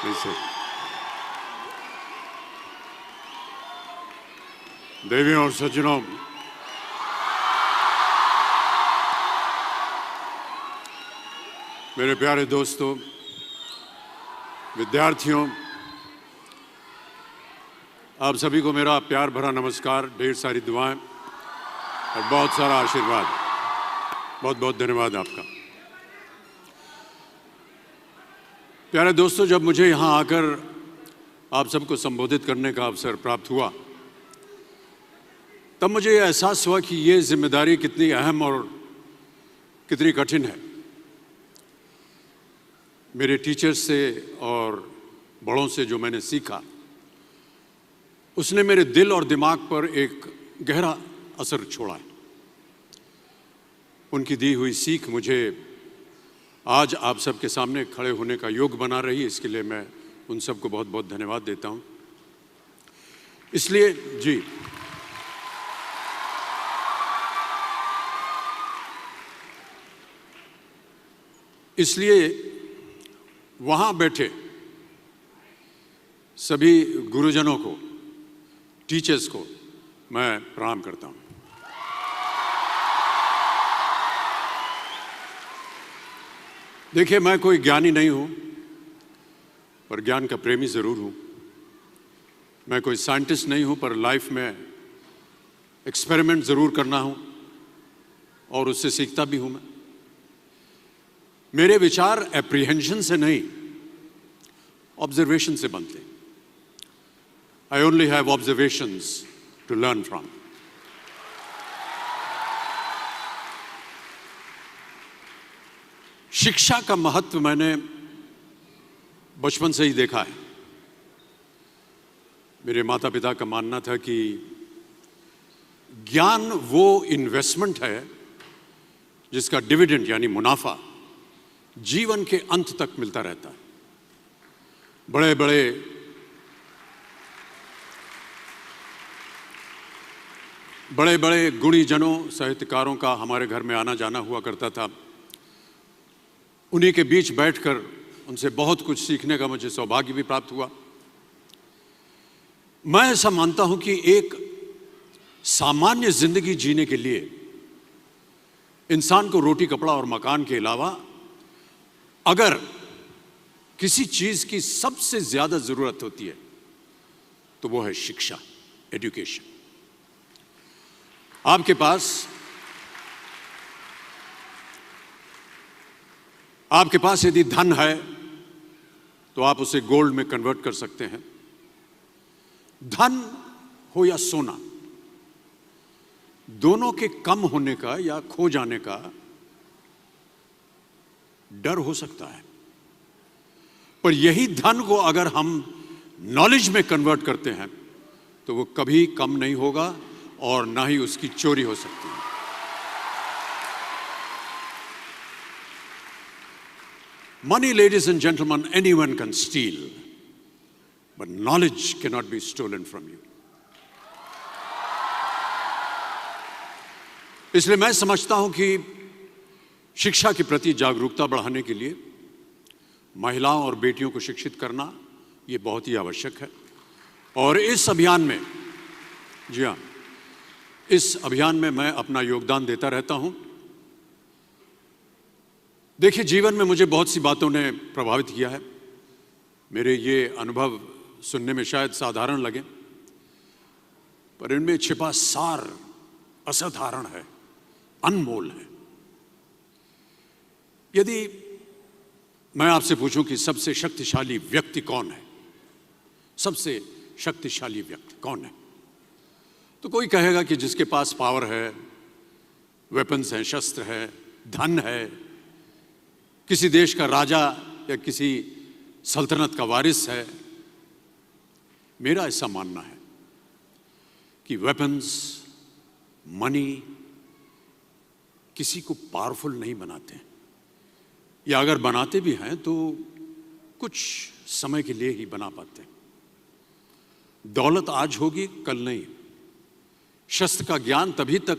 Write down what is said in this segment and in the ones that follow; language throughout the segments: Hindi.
ऐसे देवियों और सज्जनों, मेरे प्यारे दोस्तों, विद्यार्थियों, आप सभी को मेरा प्यार भरा नमस्कार, ढेर सारी दुआएं और बहुत सारा आशीर्वाद। बहुत बहुत धन्यवाद आपका। प्यारे दोस्तों, जब मुझे यहाँ आकर आप सबको संबोधित करने का अवसर प्राप्त हुआ, तब मुझे यह एहसास हुआ कि ये जिम्मेदारी कितनी अहम और कितनी कठिन है। मेरे टीचर्स से और बड़ों से जो मैंने सीखा, उसने मेरे दिल और दिमाग पर एक गहरा असर छोड़ा है। उनकी दी हुई सीख मुझे आज आप सबके सामने खड़े होने का योग बना रही है। इसके लिए मैं उन सबको बहुत बहुत धन्यवाद देता हूं। इसलिए वहां बैठे सभी गुरुजनों को, टीचर्स को मैं प्रणाम करता हूं। देखिए, मैं कोई ज्ञानी नहीं हूं, पर ज्ञान का प्रेमी जरूर हूं। मैं कोई साइंटिस्ट नहीं हूं, पर लाइफ में एक्सपेरिमेंट जरूर करना हूं और उससे सीखता भी हूं। मेरे विचार एप्रीहेंशन से नहीं, ऑब्जर्वेशन से बनते। I only have observations to learn from. शिक्षा का महत्व मैंने बचपन से ही देखा है। मेरे माता पिता का मानना था कि ज्ञान वो इन्वेस्टमेंट है जिसका डिविडेंड यानी मुनाफा जीवन के अंत तक मिलता रहता है। बड़े बड़े गुणीजनों, साहित्यकारों का हमारे घर में आना जाना हुआ करता था। उन्हीं के बीच बैठकर उनसे बहुत कुछ सीखने का मुझे सौभाग्य भी प्राप्त हुआ। मैं ऐसा मानता हूं कि एक सामान्य जिंदगी जीने के लिए इंसान को रोटी, कपड़ा और मकान के अलावा अगर किसी चीज की सबसे ज्यादा जरूरत होती है तो वो है शिक्षा, एजुकेशन। आपके पास यदि धन है तो आप उसे गोल्ड में कन्वर्ट कर सकते हैं। धन हो या सोना, दोनों के कम होने का या खो जाने का डर हो सकता है, पर यही धन को अगर हम नॉलेज में कन्वर्ट करते हैं तो वो कभी कम नहीं होगा और ना ही उसकी चोरी हो सकती है। Money, ladies and gentlemen, anyone can steal, but knowledge cannot be stolen from you. इसलिए मैं समझता हूं कि शिक्षा के प्रति जागरूकता बढ़ाने के लिए महिलाओं और बेटियों को शिक्षित करना ये बहुत ही आवश्यक है। और इस अभियान में, जी हाँ, इस अभियान में मैं अपना योगदान देता रहता हूं। देखिए, जीवन में मुझे बहुत सी बातों ने प्रभावित किया है। मेरे ये अनुभव सुनने में शायद साधारण लगे, पर इनमें छिपा सार असाधारण है, अनमोल है। यदि मैं आपसे पूछूं कि सबसे शक्तिशाली व्यक्ति कौन है, सबसे शक्तिशाली व्यक्ति कौन है, तो कोई कहेगा कि जिसके पास पावर है, वेपन्स हैं, शस्त्र है, धन है, किसी देश का राजा या किसी सल्तनत का वारिस है। मेरा ऐसा मानना है कि वेपन्स, मनी किसी को पावरफुल नहीं बनाते, या अगर बनाते भी हैं तो कुछ समय के लिए ही बना पाते हैं। दौलत आज होगी, कल नहीं। शस्त्र का ज्ञान तभी तक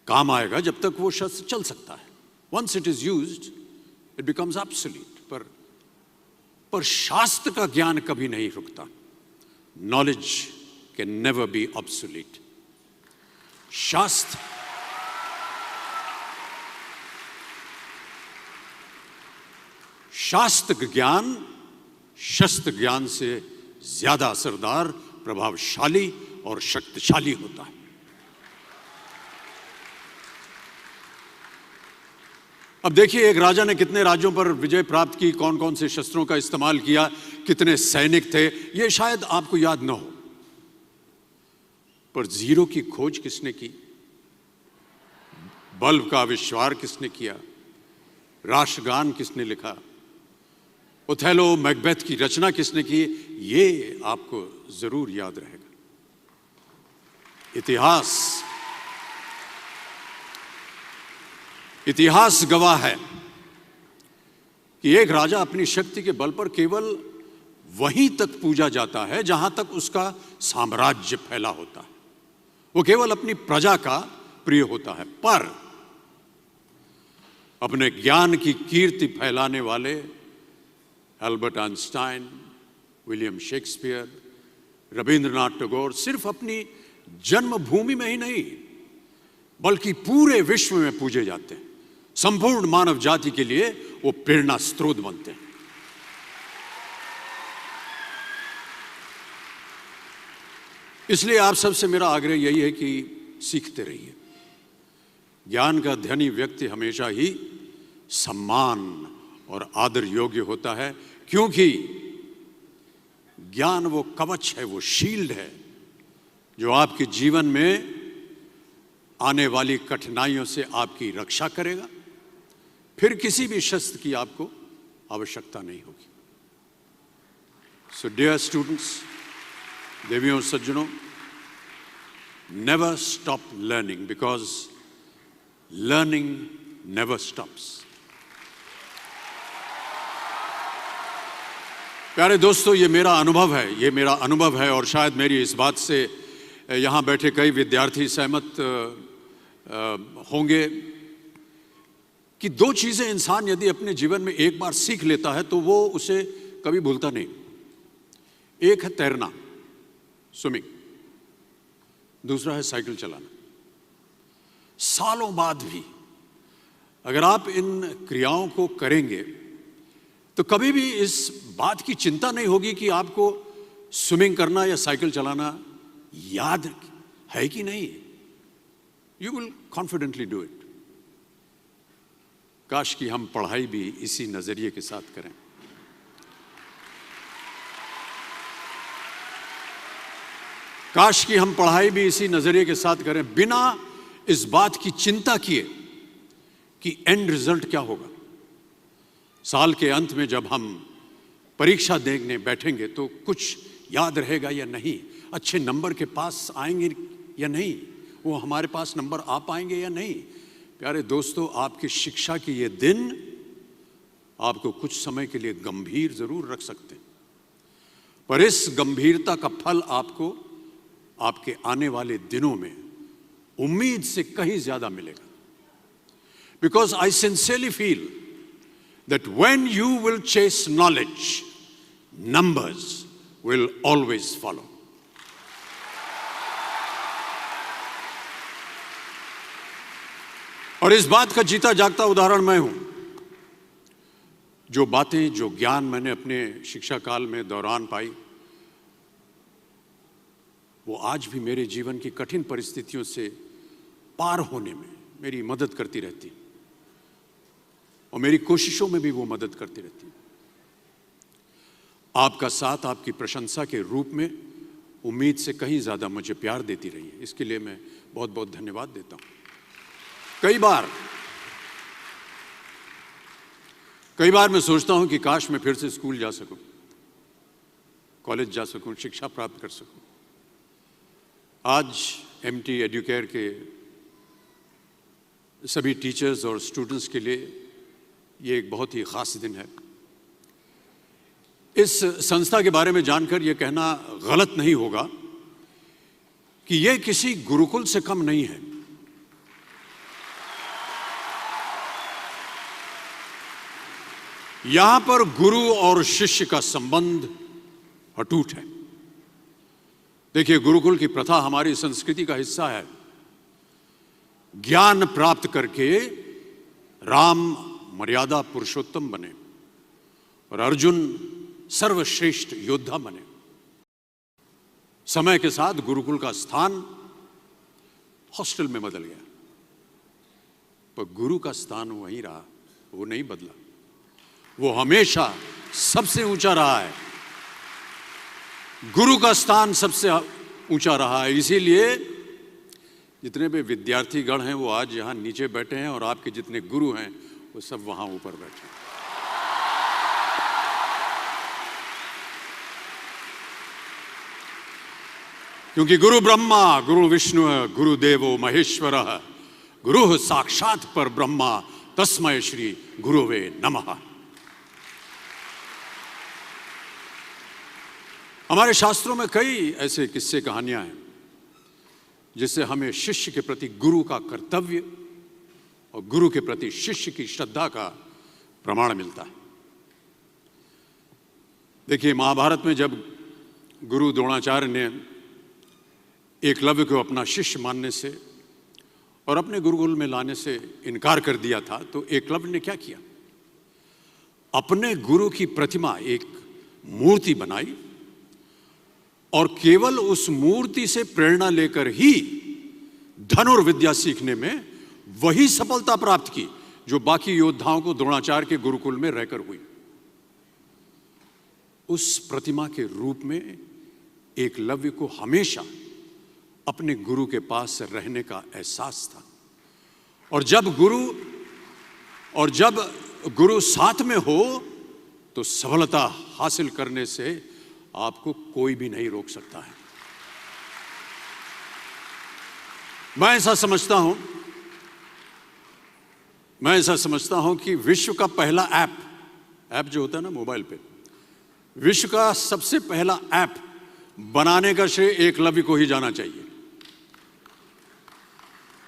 काम आएगा जब तक वो शस्त्र चल सकता है। Once it is used, it becomes obsolete. पर पर शास्त्र का ज्ञान कभी नहीं रुकता। Knowledge can never be obsolete. शास्त्र ज्ञान शस्त्र ज्ञान से ज्यादा असरदार, प्रभावशाली और शक्तिशाली होता है। अब देखिए, एक राजा ने कितने राज्यों पर विजय प्राप्त की, कौन कौन से शस्त्रों का इस्तेमाल किया, कितने सैनिक थे, यह शायद आपको याद न हो, पर जीरो की खोज किसने की, बल्ब का आविष्कार किसने किया, राष्ट्रगान किसने लिखा, ओथेलो मैकबेथ की रचना किसने की, ये आपको जरूर याद रहेगा। इतिहास गवाह है कि एक राजा अपनी शक्ति के बल पर केवल वहीं तक पूजा जाता है जहां तक उसका साम्राज्य फैला होता है। वो केवल अपनी प्रजा का प्रिय होता है। पर अपने ज्ञान की कीर्ति फैलाने वाले Albert Einstein, William Shakespeare, Rabindranath Tagore सिर्फ अपनी जन्मभूमि में ही नहीं बल्कि पूरे विश्व में पूजे जाते हैं। संपूर्ण मानव जाति के लिए वो प्रेरणा स्रोत बनते हैं। इसलिए आप सबसे मेरा आग्रह यही है कि सीखते रहिए। ज्ञान का धनी व्यक्ति हमेशा ही सम्मान और आदर योग्य होता है, क्योंकि ज्ञान वो कवच है, वो शील्ड है जो आपके जीवन में आने वाली कठिनाइयों से आपकी रक्षा करेगा। फिर किसी भी शस्त्र की आपको आवश्यकता नहीं होगी। सो डियर स्टूडेंट्स, देवियों सज्जनों, never stop learning because learning never stops. प्यारे दोस्तों, ये मेरा अनुभव है और शायद मेरी इस बात से यहाँ बैठे कई विद्यार्थी सहमत होंगे कि दो चीजें इंसान यदि अपने जीवन में एक बार सीख लेता है तो वो उसे कभी भूलता नहीं। एक है तैरना, स्विमिंग, दूसरा है साइकिल चलाना। सालों बाद भी अगर आप इन क्रियाओं को करेंगे तो कभी भी इस बात की चिंता नहीं होगी कि आपको स्विमिंग करना या साइकिल चलाना याद है कि नहीं। You will confidently do it. काश कि हम पढ़ाई भी इसी नजरिए के साथ करें। काश कि हम पढ़ाई भी इसी नजरिए के साथ करें, बिना इस बात की चिंता किए कि एंड रिजल्ट क्या होगा। साल के अंत में जब हम परीक्षा देने बैठेंगे तो कुछ याद रहेगा या नहीं, अच्छे नंबर के पास आएंगे या नहीं, वो हमारे पास नंबर आ पाएंगे या नहीं। प्यारे दोस्तों, आपकी शिक्षा के ये दिन आपको कुछ समय के लिए गंभीर जरूर रख सकते हैं, पर इस गंभीरता का फल आपको आपके आने वाले दिनों में उम्मीद से कहीं ज्यादा मिलेगा। Because I sincerely feel that when you will chase knowledge, numbers will always follow. और इस बात का जीता जागता उदाहरण मैं हूं। जो बातें, जो ज्ञान मैंने अपने शिक्षा काल में दौरान पाई, वो आज भी मेरे जीवन की कठिन परिस्थितियों से पार होने में मेरी मदद करती रहती और मेरी कोशिशों में भी वो मदद करती रहती है। आपका साथ, आपकी प्रशंसा के रूप में उम्मीद से कहीं ज्यादा मुझे प्यार देती रही है। इसके लिए मैं बहुत बहुत धन्यवाद देता हूं। कई बार मैं सोचता हूं कि काश मैं फिर से स्कूल जा सकूं, कॉलेज जा सकूं, शिक्षा प्राप्त कर सकूं। आज एमटी एडुकेयर के सभी टीचर्स और स्टूडेंट्स के लिए ये एक बहुत ही खास दिन है। इस संस्था के बारे में जानकर यह कहना गलत नहीं होगा कि यह किसी गुरुकुल से कम नहीं है। यहां पर गुरु और शिष्य का संबंध अटूट है। देखिए, गुरुकुल की प्रथा हमारी संस्कृति का हिस्सा है। ज्ञान प्राप्त करके राम मर्यादा पुरुषोत्तम बने और अर्जुन सर्वश्रेष्ठ योद्धा बने। समय के साथ गुरुकुल का स्थान हॉस्टल में बदल गया, पर गुरु का स्थान वहीं रहा, वो नहीं बदला। वो हमेशा सबसे ऊंचा रहा है। गुरु का स्थान सबसे ऊंचा रहा है। इसीलिए जितने भी विद्यार्थीगण हैं वो आज यहां नीचे बैठे हैं और आपके जितने गुरु हैं वो सब वहां ऊपर बैठे हैं। क्योंकि गुरु ब्रह्मा गुरु विष्णु गुरु देवो महेश्वर गुरु साक्षात पर ब्रह्मा तस्मै श्री गुरुवे नमः। हमारे शास्त्रों में कई ऐसे किस्से कहानियां हैं जिससे हमें शिष्य के प्रति गुरु का कर्तव्य और गुरु के प्रति शिष्य की श्रद्धा का प्रमाण मिलता है। देखिए, महाभारत में जब गुरु द्रोणाचार्य ने एकलव्य को अपना शिष्य मानने से और अपने गुरुकुल में लाने से इनकार कर दिया था, तो एकलव्य ने क्या किया? अपने गुरु की प्रतिमा, एक मूर्ति बनाई और केवल उस मूर्ति से प्रेरणा लेकर ही धनुर्विद्या सीखने में वही सफलता प्राप्त की जो बाकी योद्धाओं को द्रोणाचार्य के गुरुकुल में रहकर हुई। उस प्रतिमा के रूप में एकलव्य को हमेशा अपने गुरु के पास रहने का एहसास था। और जब गुरु साथ में हो तो सफलता हासिल करने से आपको कोई भी नहीं रोक सकता है। मैं ऐसा समझता हूं कि विश्व का पहला ऐप जो होता है ना मोबाइल पे, विश्व का सबसे पहला ऐप बनाने का श्रेय एकलव्य को ही जाना चाहिए।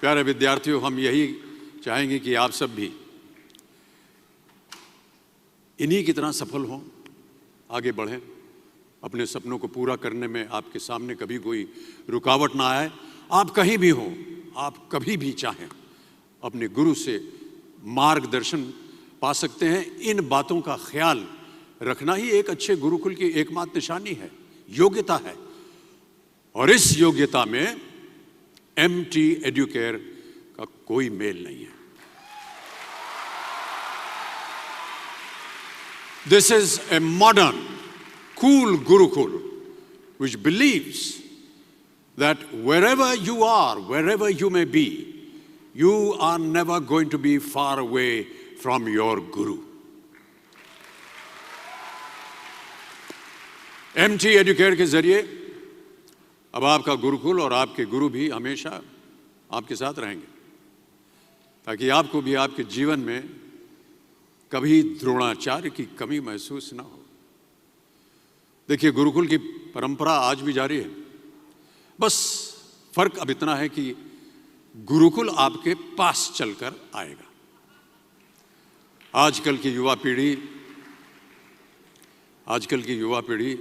प्यारे विद्यार्थियों, हम यही चाहेंगे कि आप सब भी इन्हीं की तरह सफल हों, आगे बढ़ें, अपने सपनों को पूरा करने में आपके सामने कभी कोई रुकावट ना आए। आप कहीं भी हो, आप कभी भी चाहें अपने गुरु से मार्गदर्शन पा सकते हैं। इन बातों का ख्याल रखना ही एक अच्छे गुरुकुल की एकमात्र निशानी है, योग्यता है। और इस योग्यता में MT एडुकेयर का कोई मेल नहीं है। This is a modern, cool Gurukul which believes that wherever you are, wherever you may be, you are never going to be far away from your Guru. MT Educare के जरिए अब आपका गुरुकुल और आपके गुरु भी हमेशा आपके साथ रहेंगे, ताकि आपको भी आपके जीवन में कभी द्रोणाचार्य की कमी महसूस ना हो। देखिए, गुरुकुल की परंपरा आज भी जारी है। बस फर्क अब इतना है कि गुरुकुल आपके पास चलकर आएगा। आजकल की युवा पीढ़ी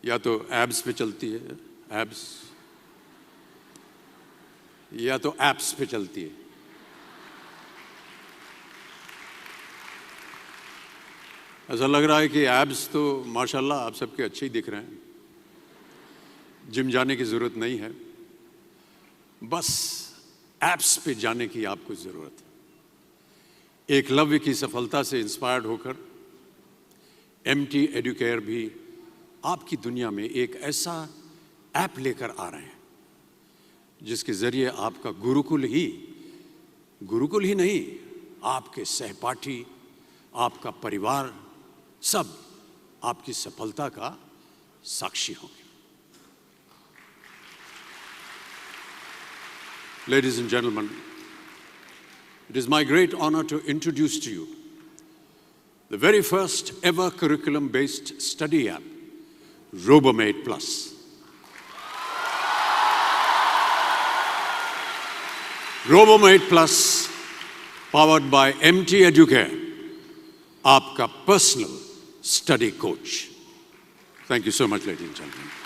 या तो एब्स पे चलती है, या तो एप्स पे चलती है। ऐसा लग रहा है कि एब्स तो माशाल्लाह आप सबके अच्छे ही दिख रहे हैं, जिम जाने की ज़रूरत नहीं है, बस एप्स पे जाने की आपको ज़रूरत है। एकलव्य की सफलता से इंस्पायर्ड होकर MT एडुकेयर भी आपकी दुनिया में एक ऐसा ऐप लेकर आ रहे हैं जिसके ज़रिए आपका गुरुकुल ही नहीं, आपके सहपाठी, आपका परिवार सब आपकी सफलता का साक्षी होंगे। Ladies and gentlemen, it is my great honor to introduce to you the very first ever curriculum-based study app, RoboMate Plus. RoboMate Plus, powered by MT Educare, आपका personal study coach. Thank you so much ladies and gentleman.